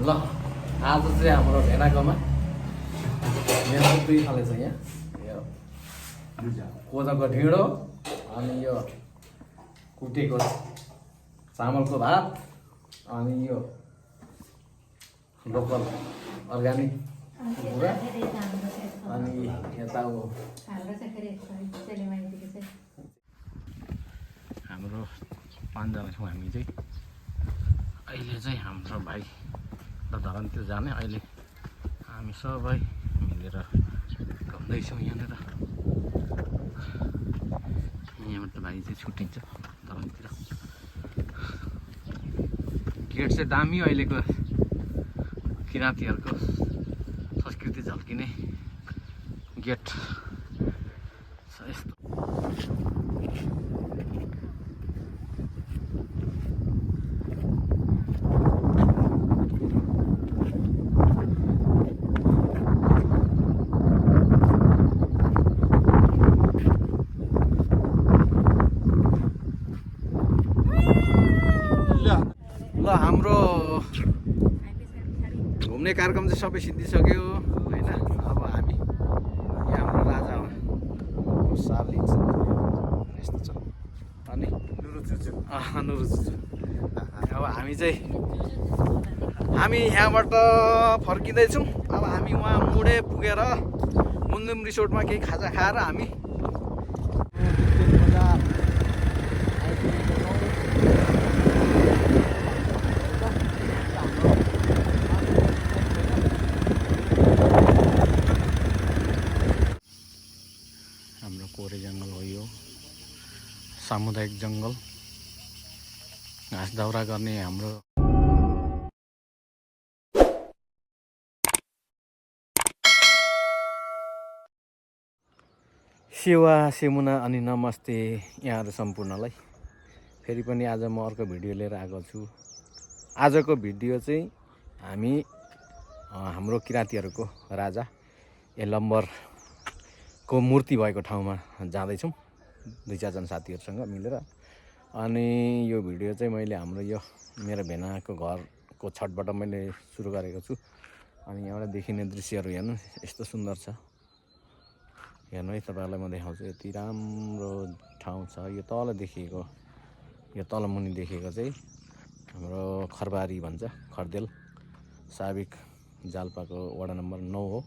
ल आज चाहिँ हाम्रो भेनाकोमा मेरो दुई खाले छ यहाँ यो कोदोको ढिँडो अनि यो कुटेको चामलको भात अनि यो लोकल अर्ग्यानिक कुरा अनि यता हाम्रो 5 जना छौँ हामी चाहिँ अहिले चाहिँ हाम्रो भाइ र धरनतिर जाने अहिले हामी सबै मिलेर घुम्दैछौँ यहाँनिर यहाँबाट भाइ चाहिँ छुट्टिन्छ धरनतिर गेट चाहिँ दामी अहिलेको किराँतीहरूको संस्कृति झल्किने गेट छ यस्तो ल हाम्रो घुम्ने कार्यक्रम चाहिँ सबै सिद्धिसक्यो होइन। अब हामी यहाँ हाम्रो राजा हो साली यस्तो छ अनि नुरुचुचु अब हामी यहाँबाट फर्किँदैछौँ। अब हामी उहाँ मुडे पुगेर मुन्जुम रिसोर्टमा केही खाजा खाएर हामी कोरे जङ्गल हो यो सामुदायिक जङ्गल घाँस दाउरा गर्ने हाम्रो सेवा सेमुना अनि नमस्ते यहाँहरू सम्पूर्णलाई फेरि पनि आज म अर्को भिडियो लिएर आएको छु। आजको भिडियो चाहिँ हामी हाम्रो किराँतीहरूको राजा यलम्बरको मूर्ति भएको ठाउँमा जाँदैछौँ 2-4 जना साथीहरूसँग मिलेर। अनि यो भिडियो चाहिँ मैले हाम्रो यो मेरो भेनाको घरको छतबाट मैले सुरु गरेको छु। अनि यहाँबाट देखिने दृश्यहरू हेर्नु यस्तो सुन्दर छ, हेर्नु है तपाईँहरूलाई म देखाउँछु। यति राम्रो ठाउँ छ। यो तल देखिएको यो तल मुनि देखेको चाहिँ हाम्रो खरबारी भन्छ, खर्देल साबिक जाल्पाको वडा नम्बर 9 हो।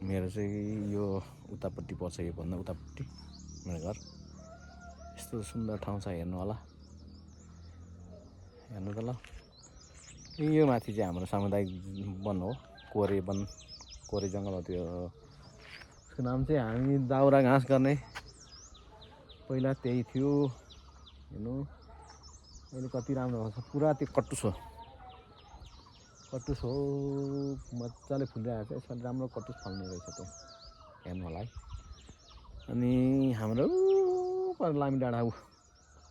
मेरो चाहिँ यो उतापट्टि पर्छ, यो भन्दा उतापट्टि मेरो घर। यस्तो सुन्दर ठाउँ छ, हेर्नु होला, हेर्नु त ल। यो माथि चाहिँ हाम्रो सामुदायिक वन हो, कोरे जङ्गल हो। त्यसको नाम चाहिँ हामी दाउरा घाँस गर्ने पहिला त्यही थियो। हेर्नु अहिले कति राम्रो छ, पुरा त्यो कटुस हो मजाले फुलिरहेको छ। यसपालि राम्रो कटुस फल्ने रहेछ त्यो, हेर्नु होला है। अनि हाम्रो पर लामी डाँडा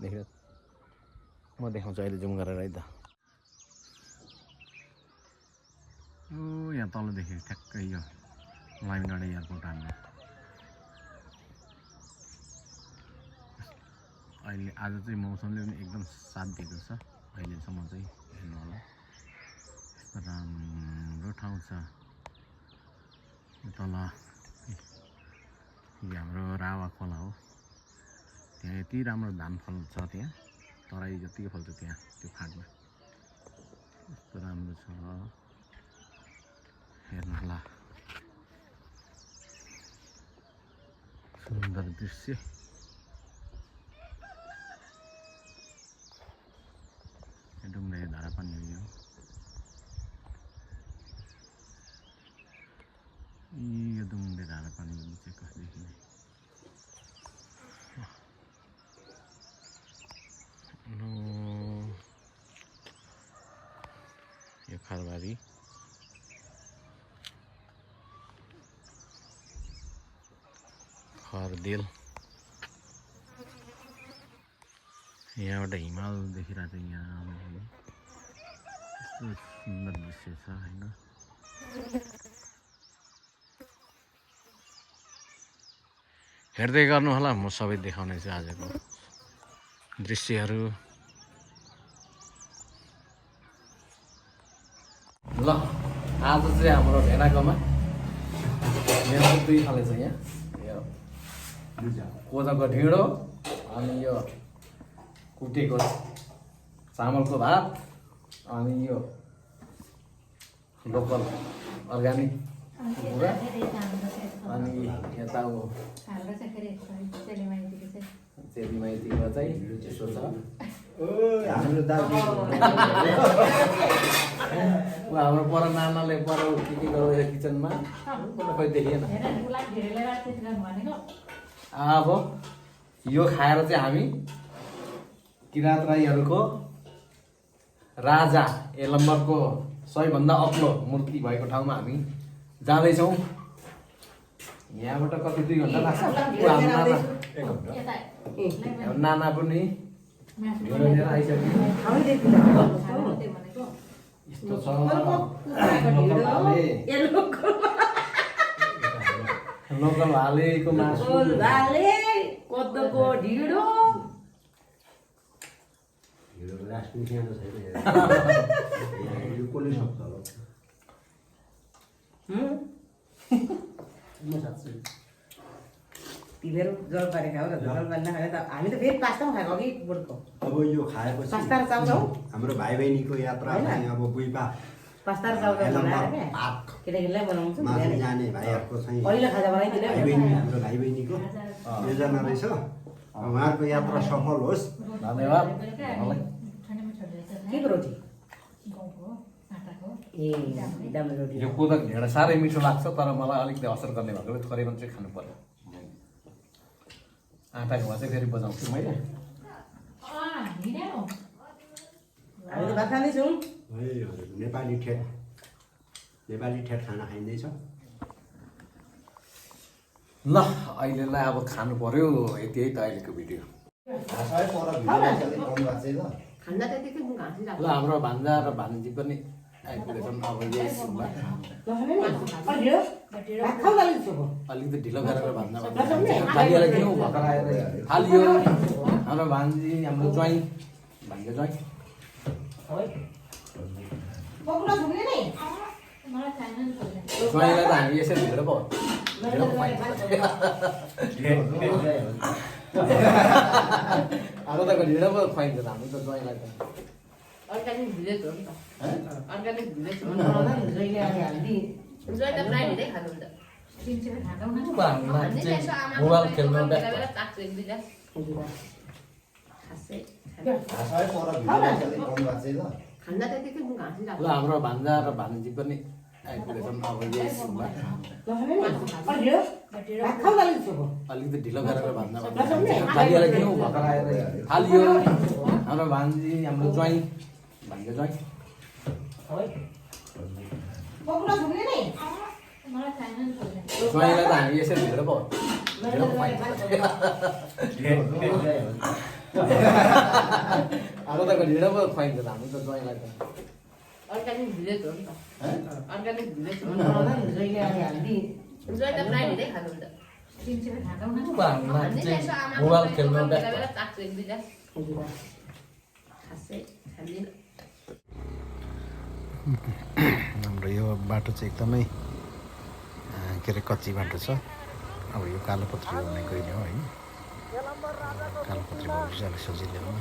देखेर म देखाउँछु अहिले जुम गरेर है त। यहाँ तल देखेको ठ्याक्कै यो लामी डाँडा एयरपोर्ट हाम्रो अहिले। आज चाहिँ मौसमले पनि एकदम साथ दिएको छ अहिलेसम्म चाहिँ, हेर्नु होला राम्रो ठाउँ छ। तल हाम्रो रावा खोला हो, त्यहाँ यति राम्रो धान फल्छ, त्यहाँ तराई जतिको फल्छ त्यहाँ त्यो फाँटमा यस्तो राम्रो छ, हेर्नु होला सुन्दर दृश्य। ढुङ्गा धारा पनि हो यो दुम्ले धारा पानी चाहिँ कसदेखि यो खरबारी खरदेल यहाँबाट हिमाल देखिरहेको छ। यहाँ यस्तो सुन्दर दृश्य छ होइन। हेर्दै गर्नु होला, म सबै देखाउने छु आजको दृश्यहरू। ल आज चाहिँ हाम्रो भेनाकोमा मेरो 2 खाले छ यहाँ यो कोदोको ढिँडो अनि यो कुटेको चामलको भात अनि यो लोकल अर्ग्यानिक कुरा अनि यता चेली माइतीको चाहिँ यसो छ हाम्रो पर नानाले पर के गर्दैछ किचनमा खै देखिएन। अब यो खाएर चाहिँ हामी किराँत राईहरूको राजा यलम्बरको सबैभन्दा अग्लो मूर्ति भएको ठाउँमा हामी जाँदैछौँ। यहाँबाट कति 2 घन्टा लाग्छ। नाना पनि ढिँडो लिएर आइसक्यो। यस्तो छ लोकल भालेको मासु कोदोको ढिँडो तिमीहरू जलपारी खाऊ र जलपारी नखाए त हामी त फेरि पास्ता पनि खाएको कि बुढको। अब यो खाएपछि पास्ता र चाउचाउ हाम्रो भाइ बहिनीको यात्रा अब बुइपा पास्ता र चाउचाउ बनाएर केटाकेटीलाई बनाउँछु माथि जाने भाइहरूको चाहिँ पहिलो खाजा बनाइदिनु भाइ बहिनी हाम्रो भाइ बहिनीको योजना रहेछ। उहाँहरूको यात्रा सफल होस्। धन्यवाद। के रोटी ए दाम रोटी यो कोदोको ढिँडो साह्रै मिठो लाग्छ तर मलाई अलिकति असर गर्ने भएकोले थोरै मात्रै खानु पर्यो। आँटाको भए चाहिँ फेरि बजाउँछु मैले। हामी त भात खाँदैछौँ। नेपाली ठेट खाना खाइँदैछ। ल अहिलेलाई अब खानु पर्यो। यति है त अहिलेको भिडियो। ल हाम्रो भान्जा र भान्जी पनि आइपुगेछन्। अब यही सुनमा अलिकति ढिलो गरेर भान्जा थालिएर किन भर्खर आएर थालियो। हाम्रो भान्जी हाम्रो ज्वाइँ भान्जा ज्वाइँ ज्वाइँलाई त हामी यसरी ढिँडो पो आगोताको ढिँडो पो खुवाइन्छ त हामी त ज्वाइँलाई त। अर्ग्यानिक भिलेज हो नि त। अर्ग्यानिक भिलेज हो नि मोबाइल खेल्नु ल हाम्रो भान्जा र भान्जी पनि आइपुगेछन्। अब यही सुनमा अलिकति ढिलो गरेर भान्जा थालिएर किन भर्खर आएर थालियो। हाम्रो भान्जी हाम्रो ज्वाइँ भान्जा ज्वाइँ ज्वाइँलाई त हामी यसरी ढिँडो पो आगोताको ढिँडो पो खुवाइन्छ त हामी त ज्वाइँलाई त। अर्ग्यानिक भिलेज हो नि त। अर्ग्यानिक भिलेज हो नि मोबाइल खेल्नु हाम्रो यो बाटो चाहिँ एकदमै के अरे कच्ची बाटो छ। अब यो कालोपत्री हुने गइने हो है। कालोपत्री भएपछि अलिक सजिलो हो।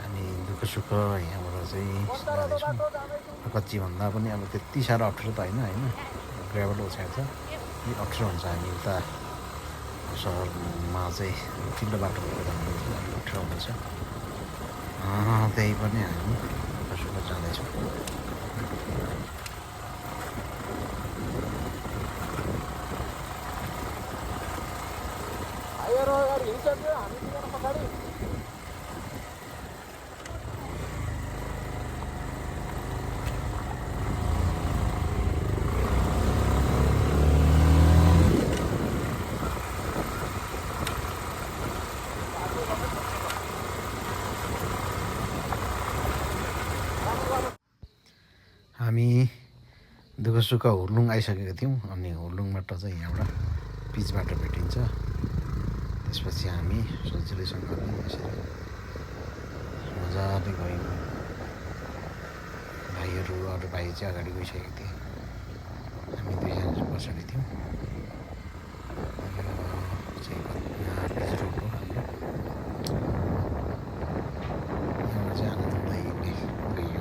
हामी दुःख सुख यहाँबाट चाहिँ जाँदैछौँ। कच्ची भन्दा पनि अब त्यति साह्रो अप्ठ्यारो त होइन ग्राभल ओछ्याएको छ। यो अप्ठ्यारो हुन्छ। हामी उता सहरमा चाहिँ चिल्लो बाटो भएर जाँदैछौँ अलिक अप्ठ्यारो हुँदैछ। त्यही पनि हामी दुःख सुख जाँदैछौँ। हामी दुःख सुख हुर्लुङ आइसकेका थियौँ। अनि हुर्लुङबाट चाहिँ यहाँबाट पिच बाटो भेटिन्छ। त्यसपछि हामी सजिलैसँगले यसरी मजाले गयौँ। भाइहरू अरू भाइ चाहिँ अगाडि गइसकेको थिए हामी दुईजना चाहिँ पछाडि थियौँ चाहिँ पिच रोड हो हाम्रो यहाँबाट चाहिँ आनन्दै गइयो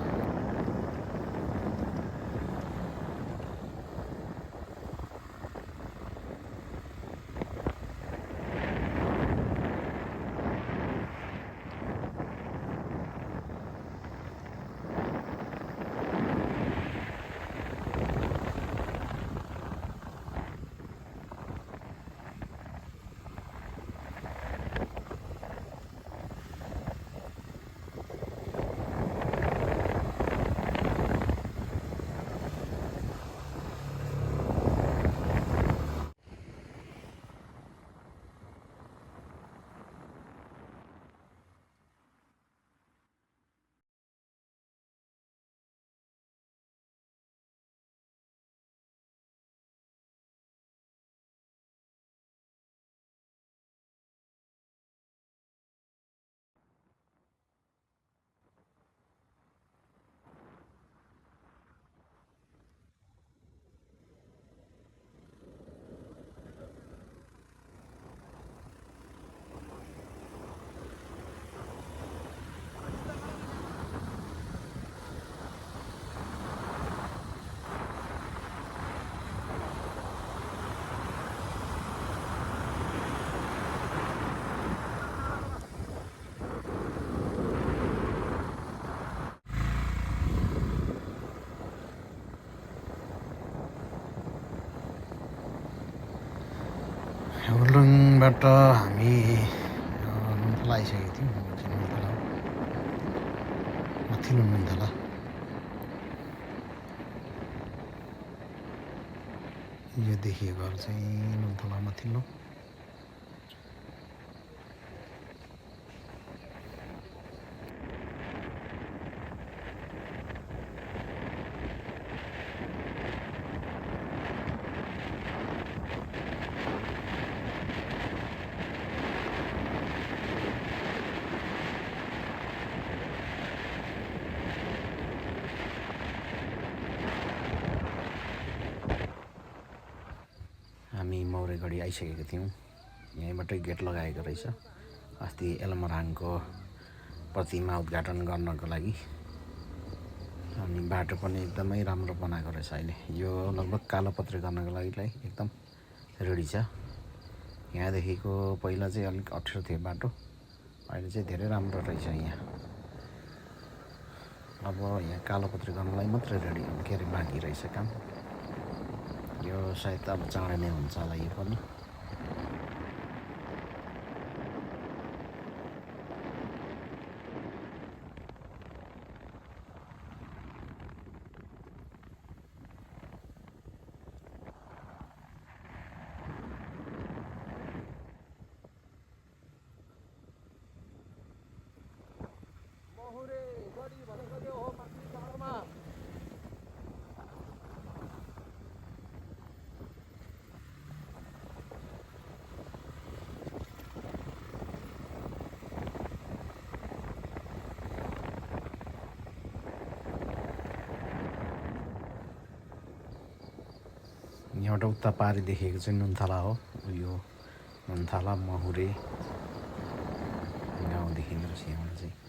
हुर्लुङबाट हामी नुनथला आइसकेको थियौँ नुनथला माथिल्लो नुनथला यो देखिएको घर चाहिँ नुनथला माथिल्लो हामी मौरेगढी आइसकेको थियौँ यहीँबाटै गेट लगाएको रहेछ अस्ति एलमराङको प्रतिमा उद्घाटन गर्नको लागि अनि बाटो पनि एकदमै राम्रो बनाएको रहेछ अहिले यो लगभग कालोपत्री गर्नको लागि एकदम रेडी छ यहाँदेखिको पहिला चाहिँ अलिक अप्ठ्यारो थियो बाटो अहिले चाहिँ धेरै राम्रो रहेछ यहाँ अब यहाँ कालोपत्री गर्नलाई मात्रै रेडी के अरे बाँकी रहेछ काम यो सायद अब चाँडै नै हुन्छ होला यो पनि यहाँबाट उता पारी देखेको चाहिँ नुनथला हो यो नुनथला महुरे गाउँ देखिँदो रहेछ यहाँबाट चाहिँ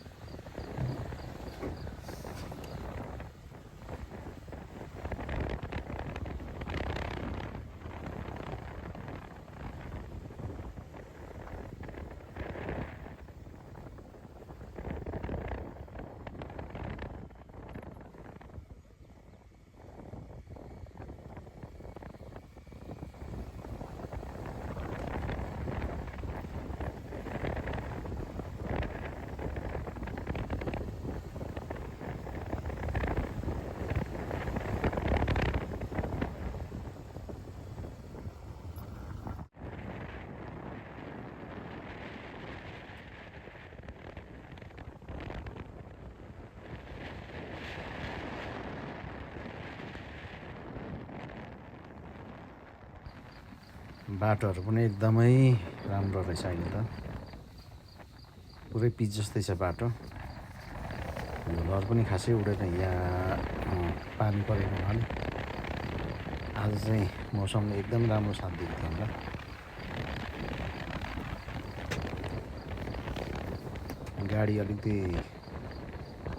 बाटोहरू पनि एकदमै राम्रो रहेछ अहिले त पुरै पिच जस्तै छ बाटो यो घर पनि खासै उडेन यहाँ पानी परेको हुनाले आज चाहिँ मौसमले एकदम राम्रो साथ दिएको थियो हामीलाई। गाडी अलिकति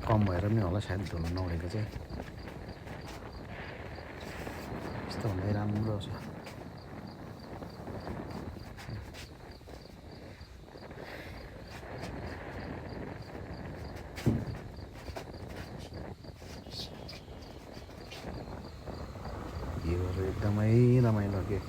कम भएर पनि होला सायद धुलो नउडेको चाहिँ। यस्तो हुँदै राम्रो छ। भ्यूहरू एकदमै रमाइलो के।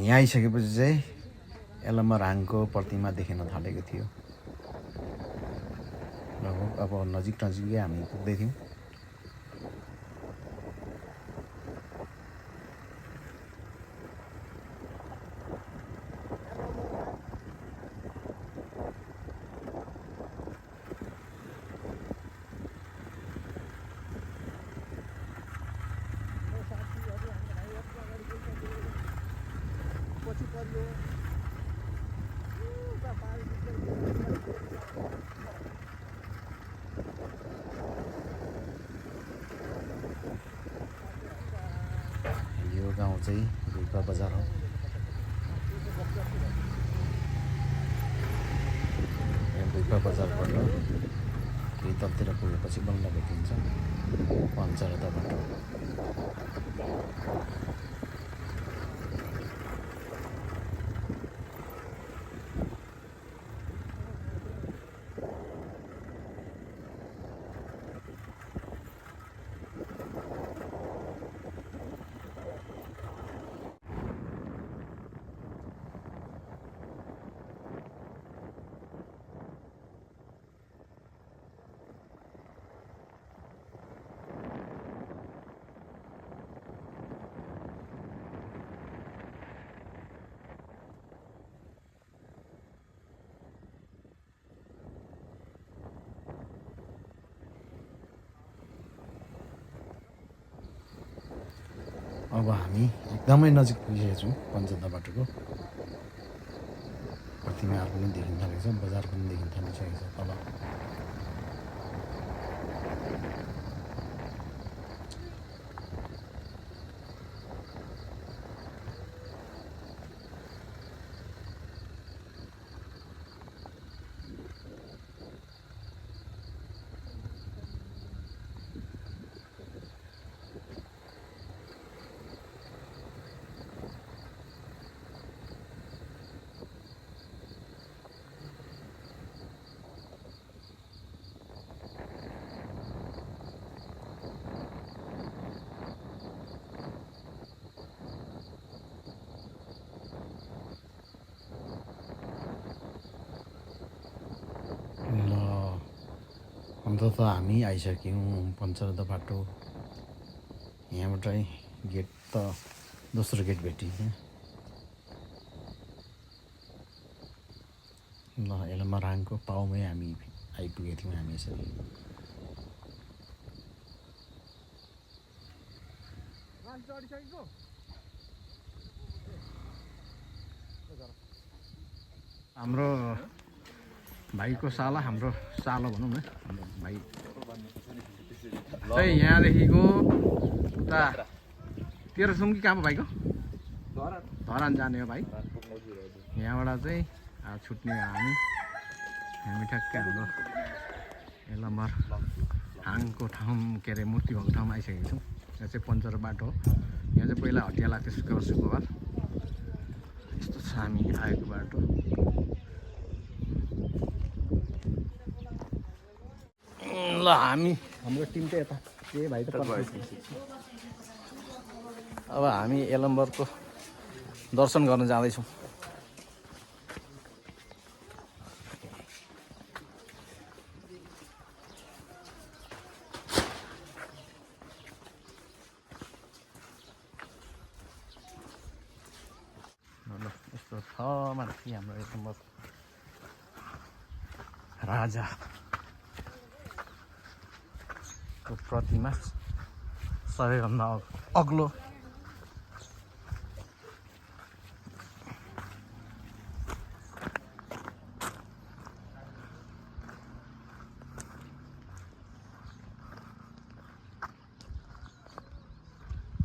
यहाँ आइसकेपछि चाहिँ यलम्बरहाङको प्रतिमा देखिन थालेको थियो। लगभग अब नजिकै हामी पुग्दै थियौँ। यो गाउँ चाहिँ रुपा बजार हो। यहाँ रुपा बजारबाट केही तलतिर पुगेपछि बल्ल भेटिन्छ पञ्चरथा बाटो। अब हामी एकदमै नजिक पुगिसकेका छौँ पञ्चरथा बाटोको। प्रतिमाहरू पनि देखिन थालेको छ, बजार पनि देखिन थालिसकेको छ तल। अन्तत हामी आइसक्यौँ पञ्चरथा बाटो। यहाँबाटै गेट त दोस्रो गेट भेटिन्छ। ल यलम्बरहाङको पाउमै हामी आइपुगेका थियौँ हामी यसरी। हाम्रो भाइको साला, हाम्रो सालो भनौँ न, हाम्रो भाइ चाहिँ यहाँदेखिको उता तेह्रथुम कि कहाँ भाइको धरान जाने हो भाइ। यहाँबाट चाहिँ छुट्ने हामी ठ्याक्कै हाम्रो यलम्बरहाङको ठाउँ के अरे मूर्ति भएको ठाउँमा आइसकेको छौँ। यहाँ चाहिँ पञ्चर बाटो हो। यहाँ चाहिँ पहिला हटिया लाग्थ्यो शुक्रबार। यस्तो छ हामी आएको बाटो। ल हाम्रो टिम चाहिँ यता के भाइ त अब हामी यलम्बरको दर्शन गर्न जाँदैछौँ। माथि हाम्रो एक नम्बर राजाको प्रतिमा सबैभन्दा अग्लो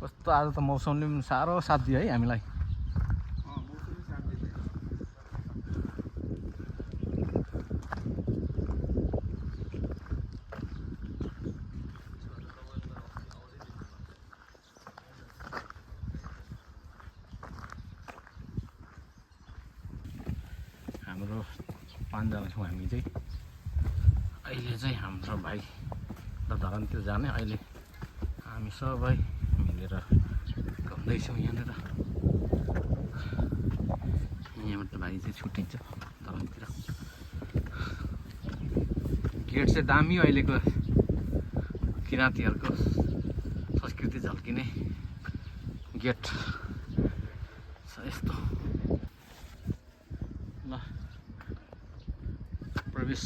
कस्तो आज त मौसमले पनि साह्रो साथ दियो है हामीलाई हाम्रो 5 जना छौँ हामी चाहिँ अहिले चाहिँ हाम्रो भाइ र धरानतिर जाने अहिले हामी सबै मिलेर घुम्दैछौँ यहाँनिर यहाँबाट भाइ चाहिँ छुट्टिन्छ धरानतिर गेट चाहिँ दामी अहिलेको किराँतीहरूको संस्कृति झल्किने गेट छ यस्तो ल प्रवेश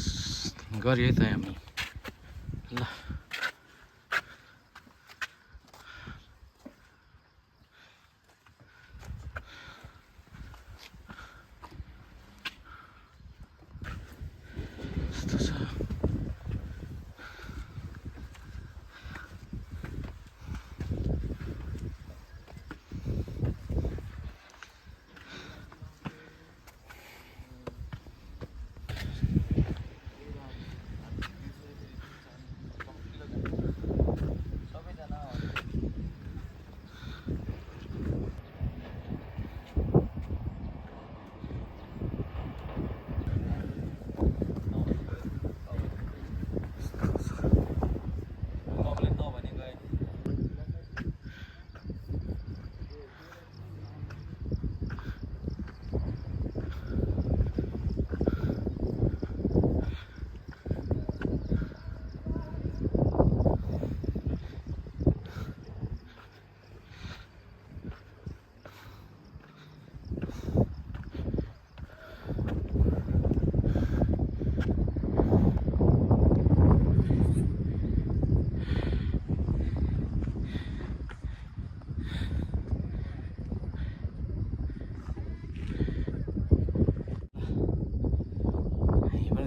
गरियो त हामी ल यस्तो छ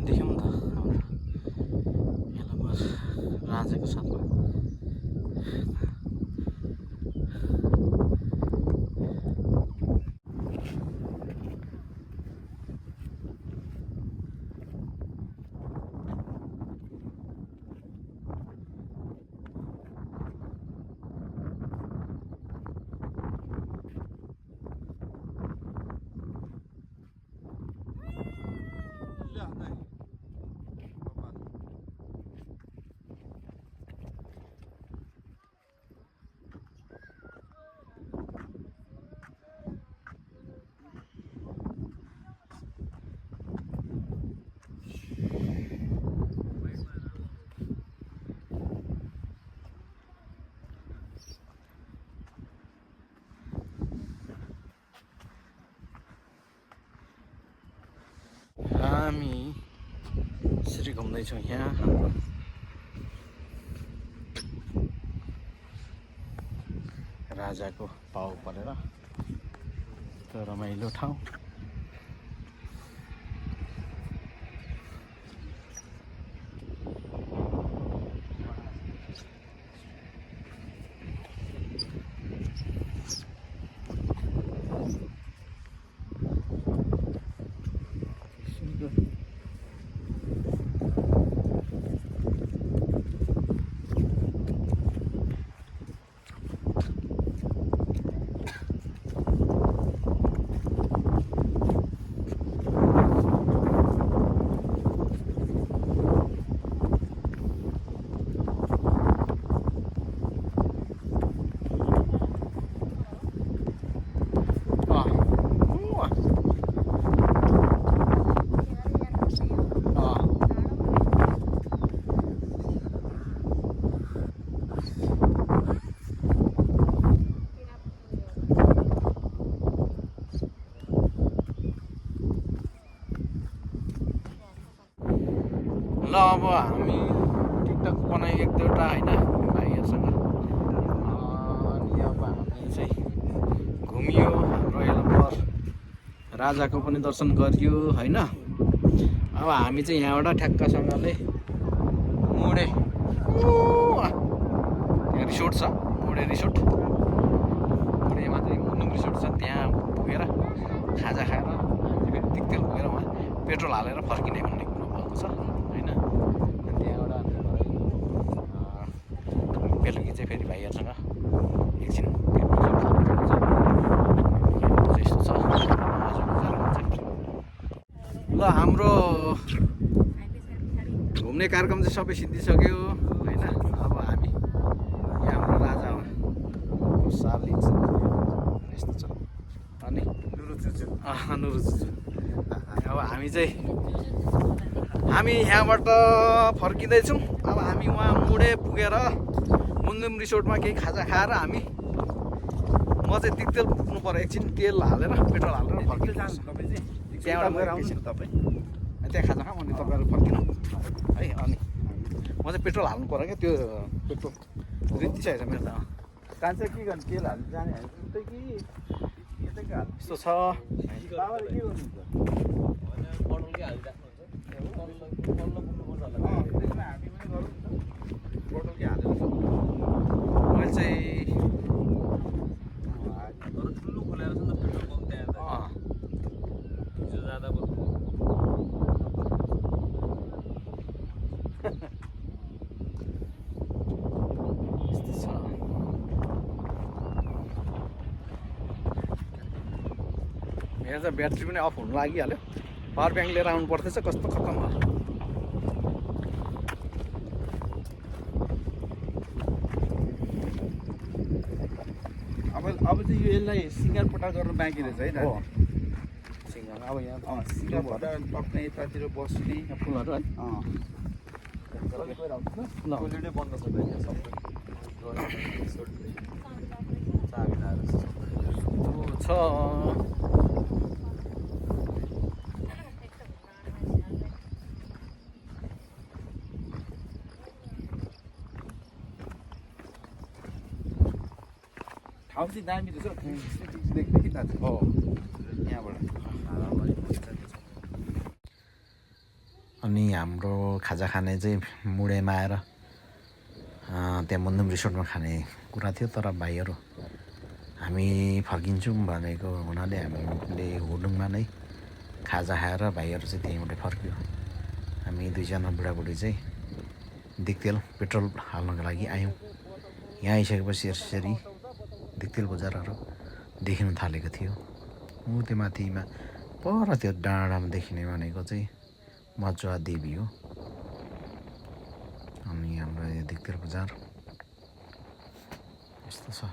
देख्यौँ नि त हाम्रो राजाको साथमा हामी यसरी घुम्दैछौँ यहाँ हाम्रो राजाको पाउ परेर त्यो रमाइलो ठाउँ ल अब हामी टिकटक बनायो एक दुईवटा होइन भाइहरूसँग। अनि अब हामी चाहिँ घुमियो हाम्रो यलम्बर राजाको पनि दर्शन गरियो होइन। अब हामी चाहिँ यहाँबाट ठ्याक्कसँगले मुडे त्यहाँ रिसोर्ट छ, मुडे रिसोर्ट, मुडेमा चाहिँ मुन्नुम रिसोर्ट छ, त्यहाँ पुगेर खाजा खाएर हामी फेरि दिक्तेल पुगेर उहाँ पेट्रोल हालेर फर्किने भन्ने कुरो भएको छ होइन। अनि त्यहाँबाट बेलुकी चाहिँ फेरि भाइहरूसँग एकछिन यस्तो छ। ल हाम्रो घुम्ने कार्यक्रम चाहिँ सबै सिद्धिसक्यो होइन। अब हामी यहाँ हाम्रो राजा हो साली यस्तो छ। अनि नुरुचुचु अब हामी यहाँबाट फर्किँदैछौँ। अब हामी उहाँ मुडे पुगेर मुन्नुम रिसोर्टमा केही खाजा खाएर हामी म चाहिँ दिक्तेल पुग्नु पऱ्यो। एकछिन तेल हालेर पेट्रोल हालेर फर्किनु जान्छु तपाईँ चाहिँ त्यहाँबाट गएर आउनु तपाईँ त्यहाँ खाजा खाऊँ अनि तपाईँहरू फर्किनु है। अनि म चाहिँ पेट्रोल हाल्नु पऱ्यो क्या, त्यो पेट्रोल रित्तिसकेको छ मेरो त। कान्छ के गर्नु तेल हाल्नु जाने कि यस्तो छ। बाबाले के गर्नुहुन्छ पटलकै हालिराख्नुहुन्छ त्यसमा हामी पनि गरौँ नि त पटलकै हालेर मैले चाहिँ तर ठुलो खोलेर छ नि त पेट्रोल पम्प त्यहाँ हिजो जाँदा पनि यहाँ चाहिँ ब्याट्री पनि अफ हुनु लागिहाल्यो। पावर ब्याङ्क लिएर आउनु पर्दैछ, कस्तो खत्तम भयो। अब चाहिँ यो यसलाई सिँगार पटा गर्न बाँकी रहेछ है दाजु। सिङ्गल अब यहाँ सिँगार पटा टक्कै यतातिर बस्ने फुलहरू है। ल कोलिडै बन्द छ यहाँ सबै छ। ठाउँ चाहिँ दामी रहेछ देख्ने कि दाजु हो यहाँबाट। अनि हाम्रो खाजा खाने चाहिँ मुडेमा आएर त्यहाँ मुन्नुम रिसोर्टमा खाने कुरा थियो। तर भाइहरू हामी फर्किन्छौँ भनेको हुनाले हामीले हुडुङमा नै खाजा खाएर भाइहरू चाहिँ त्यहीँबाट फर्क्यो। हामी दुईजना बुढाबुढी चाहिँ दिक्तेल पेट्रोल हाल्नको लागि आयौँ। यहाँ आइसकेपछि यसरी दिक्तेल बजारहरू देखिन थालेको थियो। ऊ त्यो माथिमा पर त्यो डाँडामा देखिने भनेको चाहिँ मजुवा देवी हो। अनि हाम्रो यो दिक्तेल बजार यस्तो छ।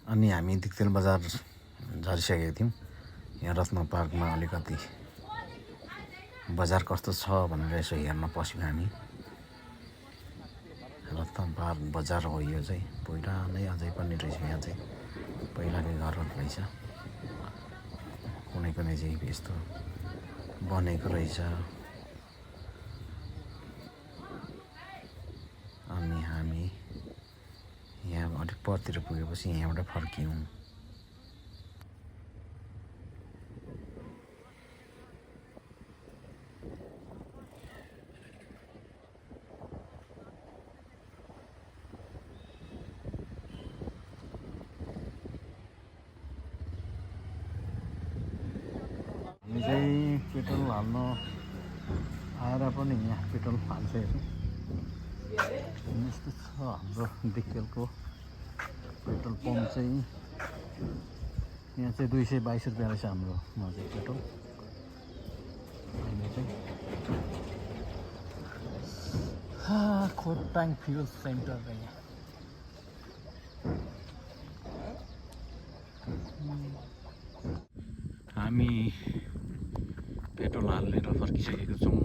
अनि हामी दिक्तेल बजार झरिसकेका थियौँ। यहाँ रत्न पार्कमा अलिकति बजार कस्तो छ भनेर यसो हेर्न पस्यौँ हामी। रत्न पार्क बजार हो यो चाहिँ, पुरानै अझै पनि रहेछ। यहाँ चाहिँ पहिलाकै घरहरू रहेछ, कुनै कुनै चाहिँ यस्तो बनेको रहेछ। अनि हामी यहाँ अलिक परतिर पुगेपछि यहाँबाट फर्क्यौँ। पेट्रोल हाल्न आएर पनि यहाँ पेट्रोल हाल्छहरू यस्तो छ हाम्रो दिक्तेलको पेट्रोल पम्प चाहिँ। यहाँ चाहिँ 222 रुपियाँ रहेछ हाम्रोमा चाहिँ पेट्रोल अहिले चाहिँ। खोटाङ फ्युल सेन्टर र यहाँ हामी पेट्रोल हालेर फर्किसकेको छौँ।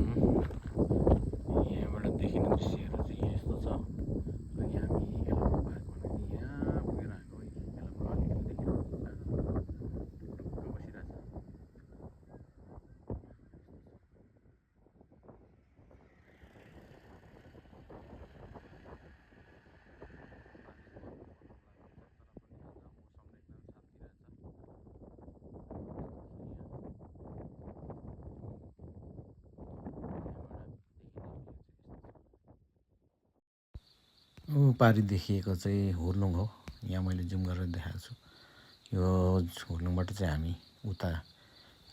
यहाँबाट देखिने दृश्यहरू चाहिँ यस्तो छ। अनि हामी एलामा पार्क भनेर यहाँ पुगेर आएको। एलामा अलिकति देखिरहेको बसिरहेछ। पारि देखिएको चाहिँ हुर्लुङ हो। यहाँ मैले जुम गरेर देखाएको छु। यो हुर्लुङबाट चाहिँ हामी उता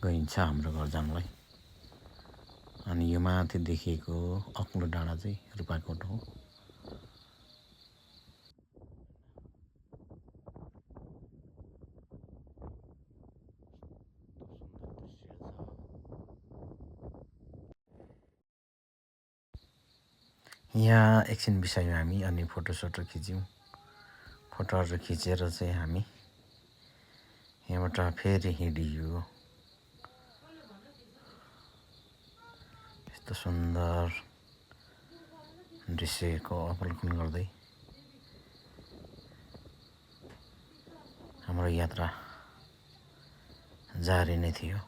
गइन्छ हाम्रो घर जानलाई। अनि यो माथि देखिएको अग्लो डाँडा चाहिँ रूपाकोट हो। यहाँ एकछिन बिसायौँ हामी अनि फोटोसोटो खिच्यौँ। फोटोहरू खिचेर चाहिँ हामी यहाँबाट फेरि हिँडियो। यस्तो सुन्दर दृश्यको अवलोकन गर्दै हाम्रो यात्रा जारी नै थियो।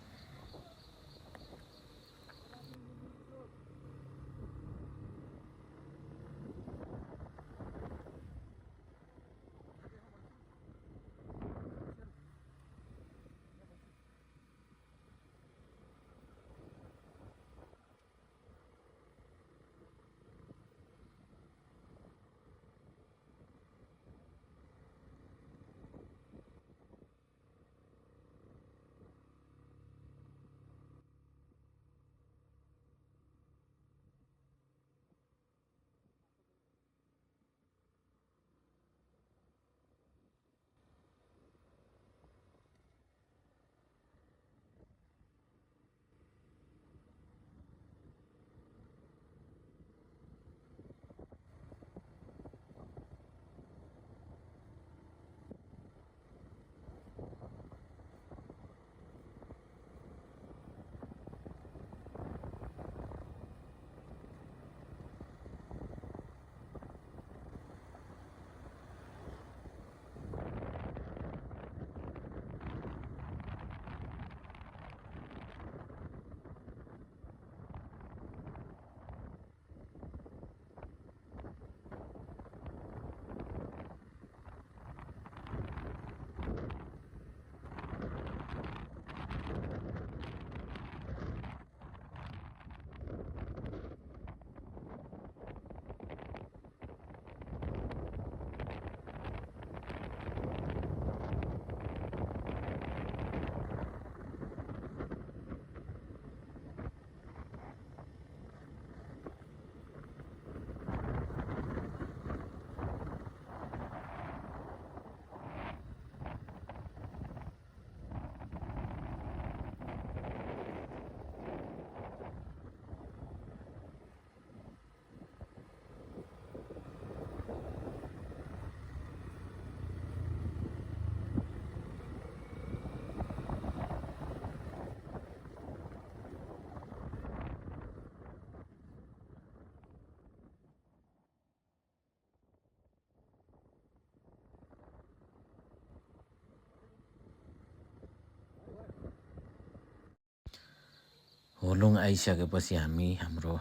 हुर्लुङ आइसकेपछि हामी हाम्रो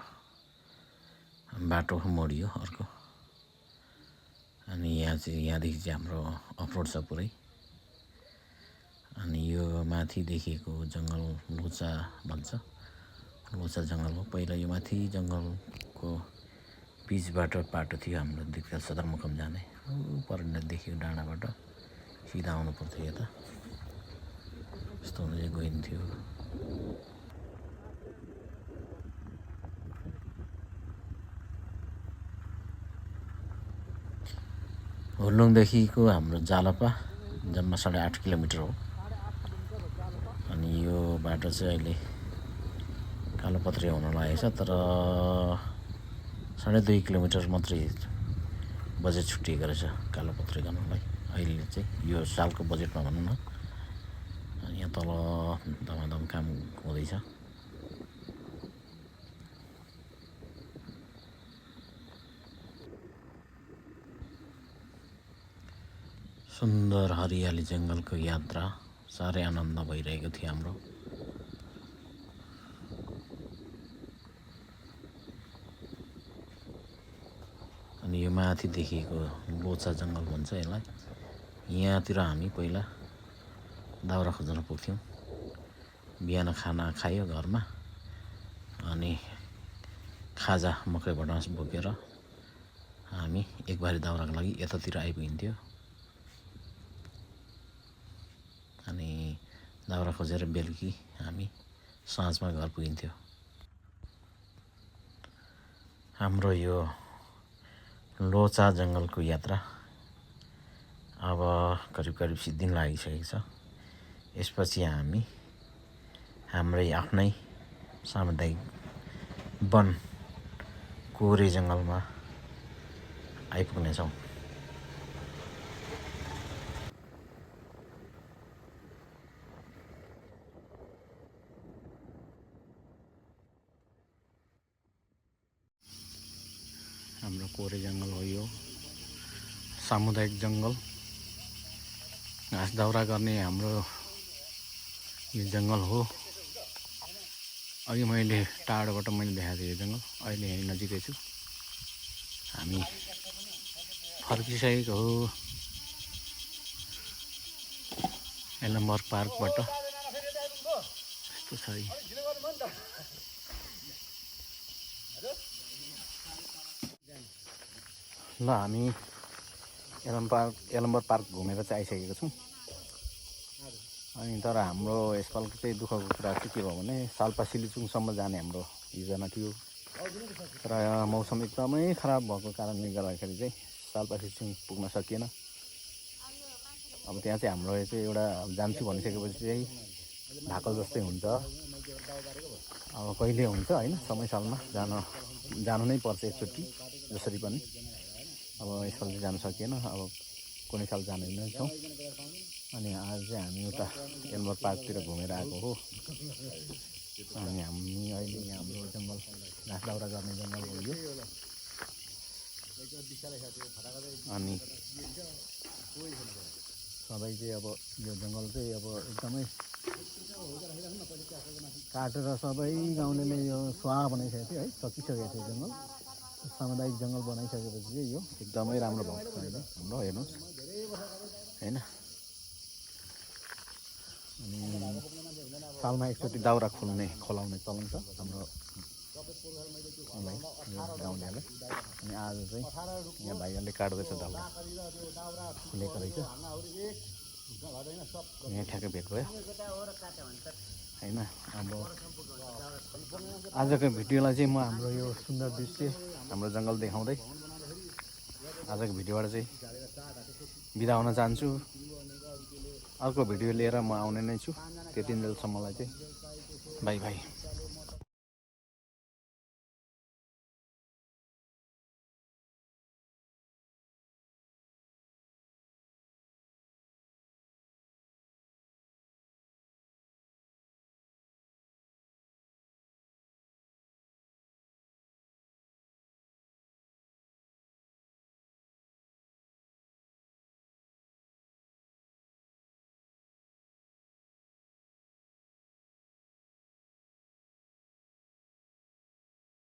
बाटो मोडियो अर्को। अनि यहाँदेखि चाहिँ हाम्रो अफरोड छ पुरै। अनि यो माथि देखिएको जङ्गल लोचा भन्छ। लोचा जङ्गल हो। पहिला यो माथि जङ्गलको बिचबाट बाटो थियो हाम्रो दिक्तेल सदरमुकाम जाने। पर देखियो डाँडाबाट सिधा आउनु पर्थ्यो यता। यस्तो हुँदै गइन्थ्यो। हुर्लुङदेखिको हाम्रो जालपा जम्मा 8.5 किलोमिटर हो। अनि यो बाटो चाहिँ अहिले कालोपत्रे हुन लागेको छ, तर 2.5 किलोमिटर मात्रै बजेट छुट्टिएको रहेछ कालोपत्रे गर्नलाई। अहिले चाहिँ यो सालको बजेटमा भनौँ न। यहाँ तल धमाधम काम हुँदैछ। सुन्दर हरियाली जङ्गलको यात्रा साह्रै आनन्द भइरहेको थियो हाम्रो। अनि यो माथि देखिएको लोचा जङ्गल भन्छ यसलाई। यहाँतिर हामी पहिला दाउरा खोज्न पुग्थ्यौँ। बिहान खाना खायो घरमा, अनि खाजा मकै भटमास बोकेर हामी एकबारी दाउराको लागि यतातिर आइपुगिन्थ्यो। अनि दाउरा खोजेर बेलुकी हामी साँझमा घर पुगिन्थ्यो। हाम्रो यो लोचा जङ्गलको यात्रा अब करिब सिद्धिन लागिसकेको छ। यसपछि हामी हाम्रै आफ्नै सामुदायिक वन कोरे जङ्गलमा आइपुग्नेछौँ। हाम्रो कोरे जङ्गल हो यो, सामुदायिक जङ्गल। घाँस दाउरा गर्ने हाम्रो यो जङ्गल हो। अघि मैले टाढोबाट देखाएको थिएँ यो जङ्गल, अहिले यहीँ नजिकै छु। हामी फर्किसकेको हो यलम्बर पार्कबाट। यस्तो छ है। ल हामी यलम्बर पार्क घुमेर चाहिँ आइसकेको छौँ। अनि तर हाम्रो यसपालिको चाहिँ दुःखको कुरा चाहिँ के भयो भने साल्पा सिलिचुङसम्म जाने हाम्रो योजना थियो, तर मौसम एकदमै खराब भएको कारणले गर्दाखेरि चाहिँ साल्पा सिलिचुङ पुग्न सकिएन। अब त्यहाँ चाहिँ हाम्रो चाहिँ एउटा जान्छु भनिसकेपछि चाहिँ भाकल जस्तै हुन्छ। अब कहिले हुन्छ होइन, समय सालमा जानु नै पर्छ एकचोटि जसरी पनि। अब यसपालि चाहिँ जानु सकिएन, अब कुनै साल जाने नै छौँ। अनि आज चाहिँ हामी उता यलम्बर पार्कतिर घुमेर आएको हो। अनि हामी अहिले हाम्रो जङ्गल घाँस दाउरा गर्ने जङ्गल हो यो। अनि सबै चाहिँ अब यो जङ्गल चाहिँ अब एकदमै काटेर सबै गाउँले यो स्वाहा बनाइसकेको थियो है, सकिसकेको थियो जङ्गल। सामुदायिक जङ्गल बनाइसकेपछि चाहिँ यो एकदमै राम्रो भएको छ अहिले हाम्रो। हेर्नुहोस् होइन। अनि सालमा एकचोटि दाउरा खोलाउने चलन छ हाम्रो गाउँलेहरूलाई। अनि आज चाहिँ यहाँ भाइहरूले काट्दैछ दाउरा, खुलेको रहेछ। यहाँ ठ्याक्कै भेट भयो होइन। अब आजको भिडियोलाई चाहिँ म हाम्रो यो सुन्दर दृश्य हाम्रो जङ्गल देखाउँदै आजको भिडियोबाट चाहिँ बिदा हुन चाहन्छु। अर्को भिडियो लिएर म आउने नै छु। त्यतिन्जेलसम्मलाई चाहिँ बाई बाई।